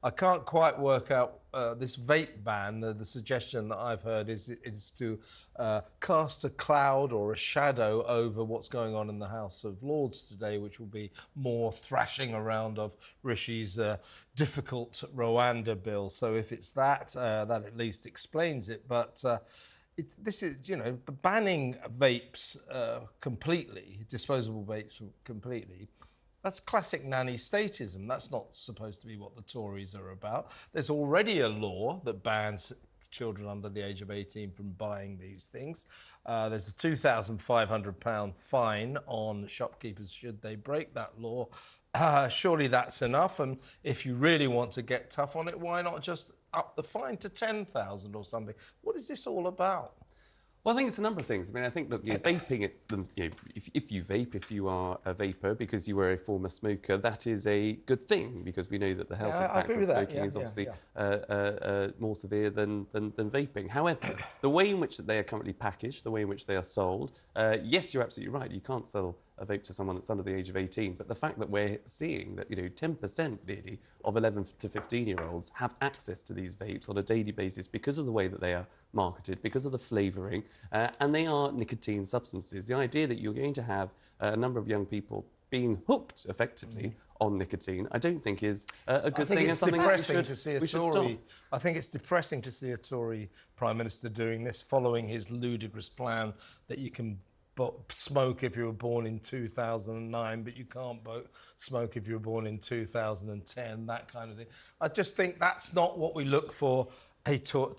I can't quite work out this vape ban. The suggestion that I've heard is to cast a cloud or a shadow over what's going on in the House of Lords today, which will be more thrashing around of Rishi's difficult Rwanda bill. So if it's that, that at least explains it. But this is, banning vapes completely, disposable vapes completely. That's classic nanny statism. That's not supposed to be what the Tories are about. There's already a law that bans children under the age of 18 from buying these things. There's a £2,500 fine on shopkeepers should they break that law. Surely that's enough. And if you really want to get tough on it, why not just up the fine to 10,000 or something? What is this all about? Well, I think it's a number of things. I mean, I think, look, vaping, if you vape, if you are a vapor because you were a former smoker, that is a good thing because we know that the health impacts of smoking is obviously more severe than vaping. However, the way in which they are currently packaged, the way in which they are sold, yes, you're absolutely right. You can't sell a vape to someone that's under the age of 18. But the fact that we're seeing that, 10% nearly of 11 to 15-year-olds have access to these vapes on a daily basis because of the way that they are marketed, because of the flavouring, and they are nicotine substances. The idea that you're going to have a number of young people being hooked effectively on nicotine, I don't think is a good thing and something that we should stop. I think it's depressing to see a Tory Prime Minister doing this, following his ludicrous plan that you can smoke if you were born in 2009, but you can't smoke if you were born in 2010, that kind of thing. I just think that's not what we look for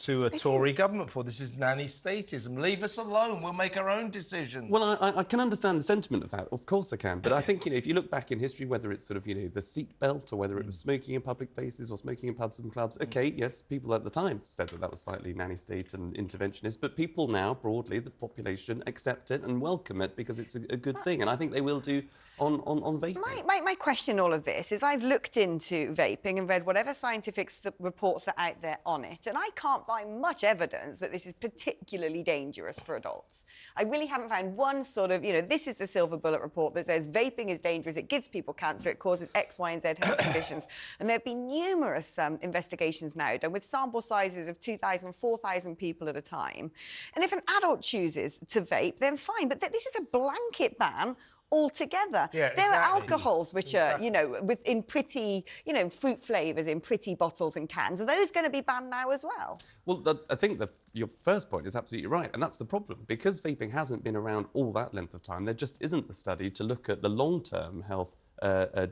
to a Tory government for. This is nanny statism. Leave us alone. We'll make our own decisions. Well, I can understand the sentiment of that. Of course I can. But I think, if you look back in history, whether it's sort of, the seat belt or whether it was smoking in public places or smoking in pubs and clubs, OK, yes, people at the time said that was slightly nanny state and interventionist, but people now, broadly, the population, accept it and welcome it because it's a good thing. And I think they will do on vaping. My question in all of this is I've looked into vaping and read whatever scientific reports are out there on it, and I can't find much evidence that this is particularly dangerous for adults. I really haven't found one sort of, this is the silver bullet report that says vaping is dangerous, it gives people cancer, it causes X, Y and Z health conditions. And there have been numerous investigations now done with sample sizes of 2,000, 4,000 people at a time. And if an adult chooses to vape, then fine. But this is a blanket ban altogether. Yeah, there are alcohols which are, in pretty, fruit flavours in pretty bottles and cans. Are those going to be banned now as well? Well, I think that your first point is absolutely right, and that's the problem. Because vaping hasn't been around all that length of time, there just isn't the study to look at the long-term health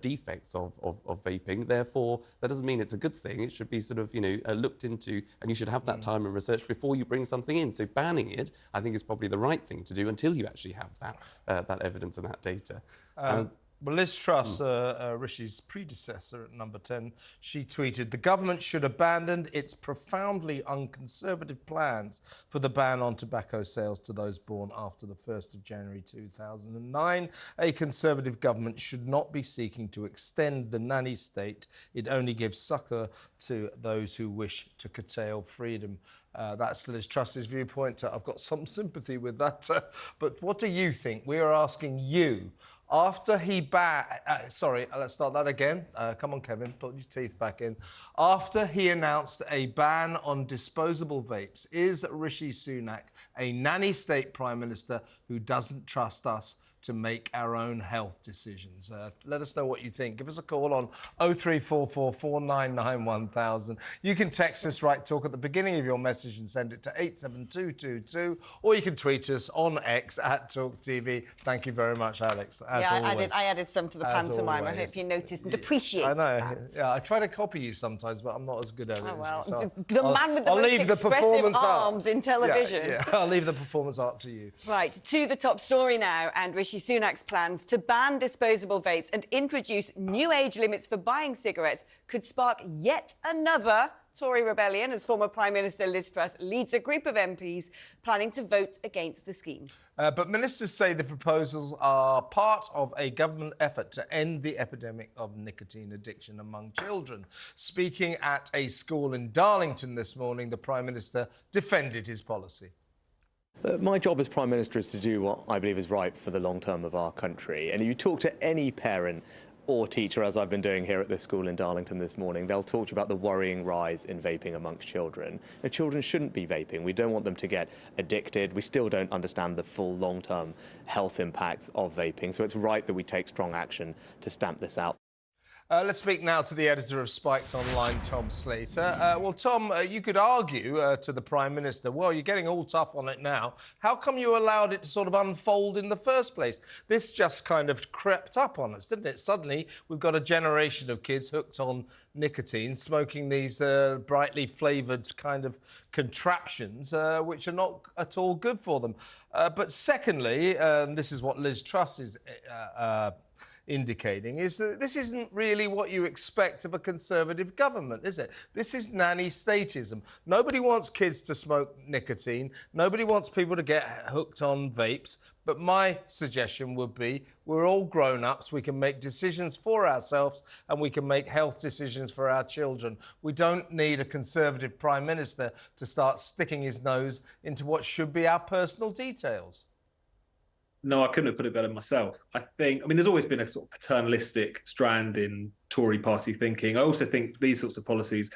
defects of vaping. Therefore, that doesn't mean it's a good thing. It should be sort of, looked into, and you should have that time and research before you bring something in. So banning it, I think, is probably the right thing to do until you actually have that evidence and that data. Well, Liz Truss, Rishi's predecessor at number 10, she tweeted, "The government should abandon its profoundly unconservative plans for the ban on tobacco sales to those born after the 1st of January 2009. A Conservative government should not be seeking to extend the nanny state. It only gives succour to those who wish to curtail freedom." That's Liz Truss's viewpoint. I've got some sympathy with that. But what do you think? We are asking you. After he let's start that again. Come on, Kevin, put your teeth back in. After he announced a ban on disposable vapes, is Rishi Sunak a nanny state Prime Minister who doesn't trust us to make our own health decisions? Let us know what you think. Give us a call on 0344 499 1000. You can text us Right Talk at the beginning of your message and send it to 87222, or you can tweet us on X at TalkTV. Thank you very much, Alex. I added some to the pantomime. I hope you noticed and appreciate that. Yeah, I try to copy you sometimes, but I'm not as good at it. Oh, well, as you, the man with the most expressive arms in television. Yeah, I'll leave the performance up to you. Right, to the top story now, and Rishi Sunak's plans to ban disposable vapes and introduce new age limits for buying cigarettes could spark yet another Tory rebellion as former Prime Minister Liz Truss leads a group of MPs planning to vote against the scheme. But ministers say the proposals are part of a government effort to end the epidemic of nicotine addiction among children. Speaking at a school in Darlington this morning, the Prime Minister defended his policy. My job as Prime Minister is to do what I believe is right for the long term of our country. And if you talk to any parent or teacher, as I've been doing here at this school in Darlington this morning, they'll talk to you about the worrying rise in vaping amongst children. Now, children shouldn't be vaping. We don't want them to get addicted. We still don't understand the full long-term health impacts of vaping, so it's right that we take strong action to stamp this out. Let's speak now to the editor of Spiked Online, Tom Slater. Well, Tom, you could argue to the Prime Minister, well, you're getting all tough on it now. How come you allowed it to sort of unfold in the first place? This just kind of crept up on us, didn't it? Suddenly, we've got a generation of kids hooked on nicotine, smoking these brightly flavoured kind of contraptions, which are not at all good for them. But secondly, this is what Liz Truss is indicating, is that this isn't really what you expect of a Conservative government, is it? This is nanny statism. Nobody wants kids to smoke nicotine. Nobody wants people to get hooked on vapes. But my suggestion would be we're all grown-ups. We can make decisions for ourselves and we can make health decisions for our children. We don't need a Conservative Prime Minister to start sticking his nose into what should be our personal details. No, I couldn't have put it better myself. I mean, there's always been a sort of paternalistic strand in Tory party thinking. I also think these sorts of policies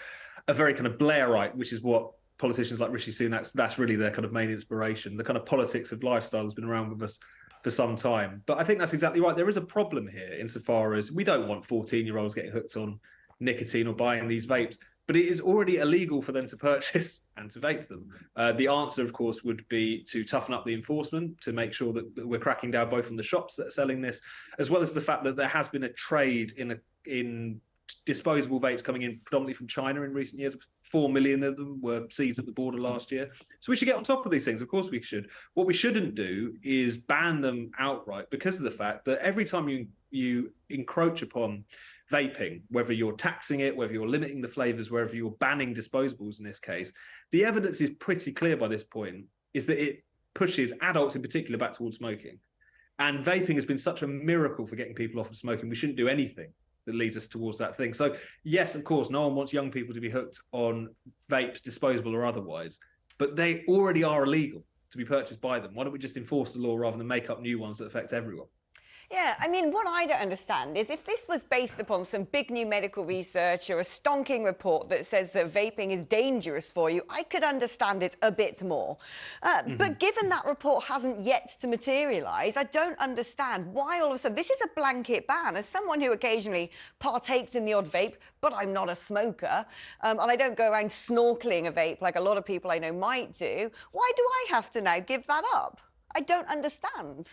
are very kind of Blairite, which is what politicians like Rishi Sunak, that's really their kind of main inspiration. The kind of politics of lifestyle has been around with us for some time. But I think that's exactly right. There is a problem here insofar as we don't want 14-year-olds getting hooked on nicotine or buying these vapes. But it is already illegal for them to purchase and to vape them. The answer, of course, would be to toughen up the enforcement, to make sure that we're cracking down both on the shops that are selling this, as well as the fact that there has been a trade in disposable vapes coming in predominantly from China in recent years. 4 million of them were seized at the border last year. So we should get on top of these things. Of course we should. What we shouldn't do is ban them outright, because of the fact that every time you encroach upon vaping, whether you're taxing it, whether you're limiting the flavours, whether you're banning disposables in this case, the evidence is pretty clear by this point, is that it pushes adults in particular back towards smoking. And vaping has been such a miracle for getting people off of smoking. We shouldn't do anything that leads us towards that thing. So yes, of course, no one wants young people to be hooked on vapes, disposable or otherwise, but they already are illegal to be purchased by them. Why don't we just enforce the law rather than make up new ones that affect everyone? Yeah, I mean, what I don't understand is if this was based upon some big new medical research or a stonking report that says that vaping is dangerous for you, I could understand it a bit more. But given that report hasn't yet to materialise, I don't understand why all of a sudden this is a blanket ban. As someone who occasionally partakes in the odd vape, but I'm not a smoker, and I don't go around snorkeling a vape like a lot of people I know might do, why do I have to now give that up? I don't understand.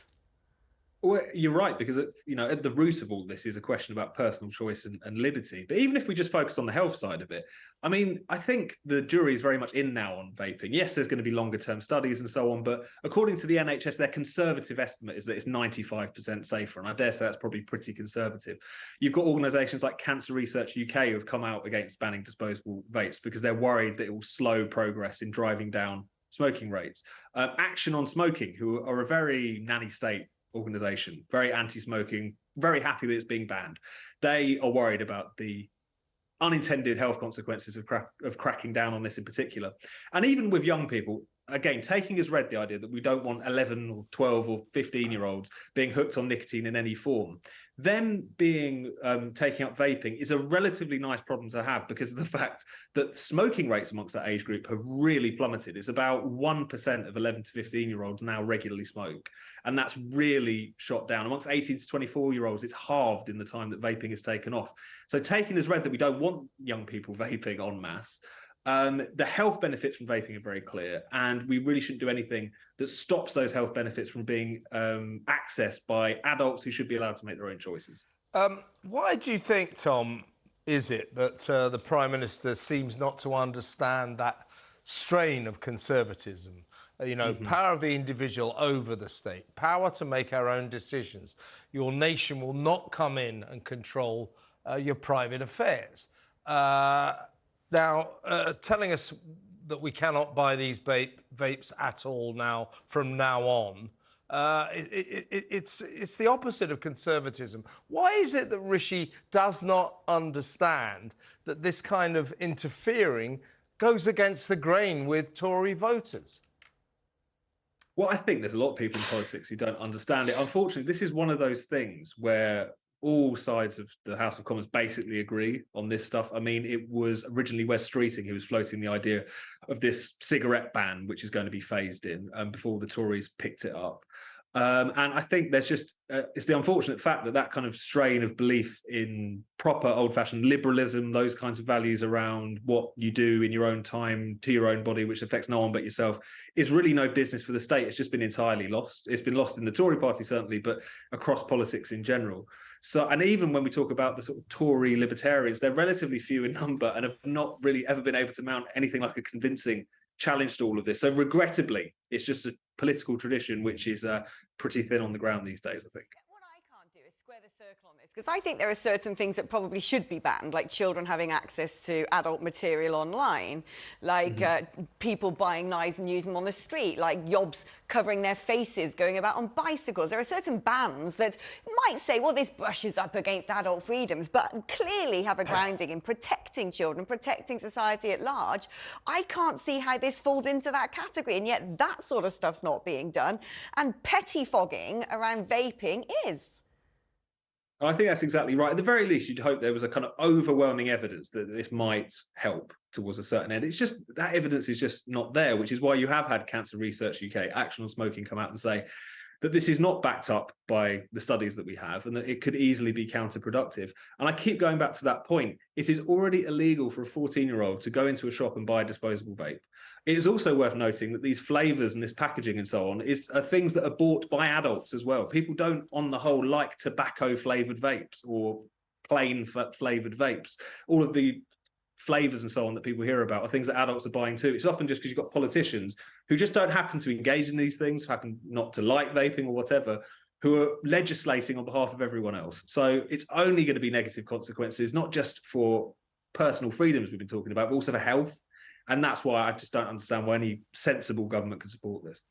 Well, you're right, because at the root of all this is a question about personal choice and liberty. But even if we just focus on the health side of it, I mean, I think the jury is very much in now on vaping. Yes, there's going to be longer term studies and so on, but according to the NHS, their conservative estimate is that it's 95% safer. And I dare say that's probably pretty conservative. You've got organisations like Cancer Research UK who have come out against banning disposable vapes because they're worried that it will slow progress in driving down smoking rates. Action on Smoking, who are a very nanny state organisation, very anti-smoking, very happy that it's being banned. They are worried about the unintended health consequences of cracking down on this in particular. And even with young people, again, taking as read the idea that we don't want 11 or 12 or 15-year-olds being hooked on nicotine in any form. Them being taking up vaping is a relatively nice problem to have because of the fact that smoking rates amongst that age group have really plummeted. It's about 1% of 11 to 15-year-olds now regularly smoke. And that's really shot down. Amongst 18 to 24-year-olds, it's halved in the time that vaping has taken off. So taking as read that we don't want young people vaping en masse, the health benefits from vaping are very clear, and we really shouldn't do anything that stops those health benefits from being accessed by adults who should be allowed to make their own choices. Why do you think, Tom, is it that the Prime Minister seems not to understand that strain of conservatism? Power of the individual over the state, power to make our own decisions. Your nation will not come in and control your private affairs. Now, telling us that we cannot buy these vapes at all now, from now on, it's the opposite of conservatism. Why is it that Rishi does not understand that this kind of interfering goes against the grain with Tory voters? Well, I think there's a lot of people in politics who don't understand it. Unfortunately, this is one of those things where all sides of the House of Commons basically agree on this stuff. I mean, it was originally Wes Streeting who was floating the idea of this cigarette ban, which is going to be phased in before the Tories picked it up. And I think there's just, it's the unfortunate fact that that kind of strain of belief in proper old-fashioned liberalism, those kinds of values around what you do in your own time to your own body, which affects no one but yourself, is really no business for the state. It's just been entirely lost. It's been lost in the Tory party, certainly, but across politics in general. So, and even when we talk about the sort of Tory libertarians, they're relatively few in number and have not really ever been able to mount anything like a convincing challenge to all of this. So regrettably, it's just a political tradition which is pretty thin on the ground these days, I think. What I can't do is square the circle on this, because I think there are certain things that probably should be banned, like children having access to adult material online, like people buying knives and using them on the street, like yobs covering their faces, going about on bicycles. There are certain bans that might say, well, this brushes up against adult freedoms, but clearly have a grounding in protecting children, protecting society at large. I can't see how this falls into that category, and yet that sort of stuff's not being done. And pettifogging around vaping is. I think that's exactly right. At the very least, you'd hope there was a kind of overwhelming evidence that this might help towards a certain end. It's just that evidence is just not there, which is why you have had Cancer Research UK, Action on Smoking, come out and say that this is not backed up by the studies that we have and that it could easily be counterproductive. And I keep going back to that point. It is already illegal for a 14-year-old to go into a shop and buy a disposable vape. It is also worth noting that these flavours and this packaging and so on are things that are bought by adults as well. People don't, on the whole, like tobacco-flavoured vapes or plain flavoured vapes. All of the flavours and so on that people hear about are things that adults are buying too. It's often just because you've got politicians who just don't happen to engage in these things, happen not to like vaping or whatever, who are legislating on behalf of everyone else. So it's only going to be negative consequences, not just for personal freedoms we've been talking about, but also for health. And that's why I just don't understand why any sensible government could support this.